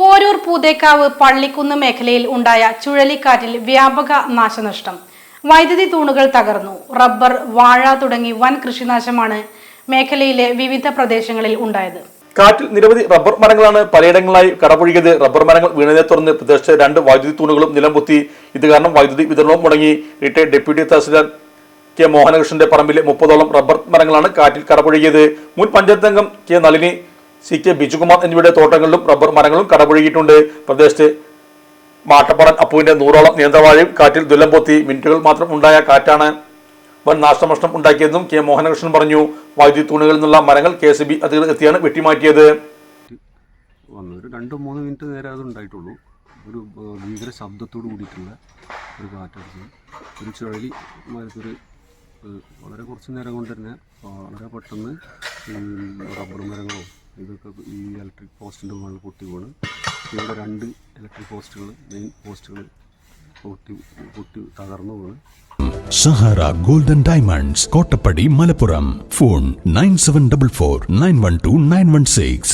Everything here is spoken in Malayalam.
പോരൂർ പൂതേക്കാവ് പള്ളിക്കുന്ന് മേഖലയിൽ ഉണ്ടായ ചുഴലിക്കാറ്റിൽ വ്യാപക നാശനഷ്ടം. വൈദ്യുതി തൂണുകൾ തകർന്നു. റബ്ബർ, വാഴ തുടങ്ങി വൻ കൃഷിനാശമാണ് മേഖലയിലെ വിവിധ പ്രദേശങ്ങളിൽ ഉണ്ടായത്. കാറ്റിൽ നിരവധി റബ്ബർ മരങ്ങളാണ് പലയിടങ്ങളായി കടപുഴകിയത്. റബ്ബർ മരങ്ങൾ വീണതിനെ തുടർന്ന് പ്രദേശത്തെ 2 വൈദ്യുതി തൂണുകളും നിലംപൊത്തി. ഇത് കാരണം വൈദ്യുതി വിതരണവും മുടങ്ങി. റിട്ടയർഡ് ഡെപ്യൂട്ടി തഹസിൽദാർ കെ മോഹനകൃഷ്ണന്റെ പറമ്പിലെ 30ഓളം റബ്ബർ മരങ്ങളാണ് കാറ്റിൽ കടപുഴകിയത്. മുൻ പഞ്ചായത്ത് അംഗം K Nalini, C K Bijukumar എന്നിവരുടെ തോട്ടങ്ങളിലും റബ്ബർ മരങ്ങളും കടപുഴകിയിട്ടുണ്ട്. പ്രദേശത്ത് മാട്ടപ്പടൻ അപ്പുവിന്റെ 100ഓളം നേന്ത്രവാഴയും കാറ്റിൽ ദുലംപൊത്തി. മിനിറ്റുകൾ മാത്രം ഉണ്ടായ കാറ്റാണ് വൻ നാശനഷ്ടം ഉണ്ടാക്കിയതെന്നും കെ മോഹനകൃഷ്ണൻ പറഞ്ഞു. വൈദ്യുതി തൂണുകളിൽ നിന്നുള്ള മരങ്ങൾ KSB അധികൃതർ എത്തിയാണ് വെട്ടിമാറ്റിയത്. ഒരു 2-3 മിനിറ്റ് നേരം അത് ഉണ്ടായിട്ടുള്ളൂ. ഒരു ഭീകര ശബ്ദത്തോട് കൂടിയിട്ടുള്ള ഒരു കാറ്റടിച്ച് ഒരു ചുഴലി മരത്തൊരു വളരെ കുറച്ച് നേരം കൊണ്ട് തന്നെ വളരെ പെട്ടെന്ന് റബ്ബർ മരങ്ങളോ ഇതൊക്കെ ഈ ഇലക്ട്രിക് പോസ്റ്റിൻ്റെ മുകളിൽ പൊട്ടി വീണ് ഇവിടെ 2 ഇലക്ട്രിക് പോസ്റ്റുകൾ, മെയിൻ പോസ്റ്റുകൾ പൊട്ടി തകർന്നു വീണ്. Sahara golden diamonds, Kottappadi, Malappuram. Phone 9744 912 916.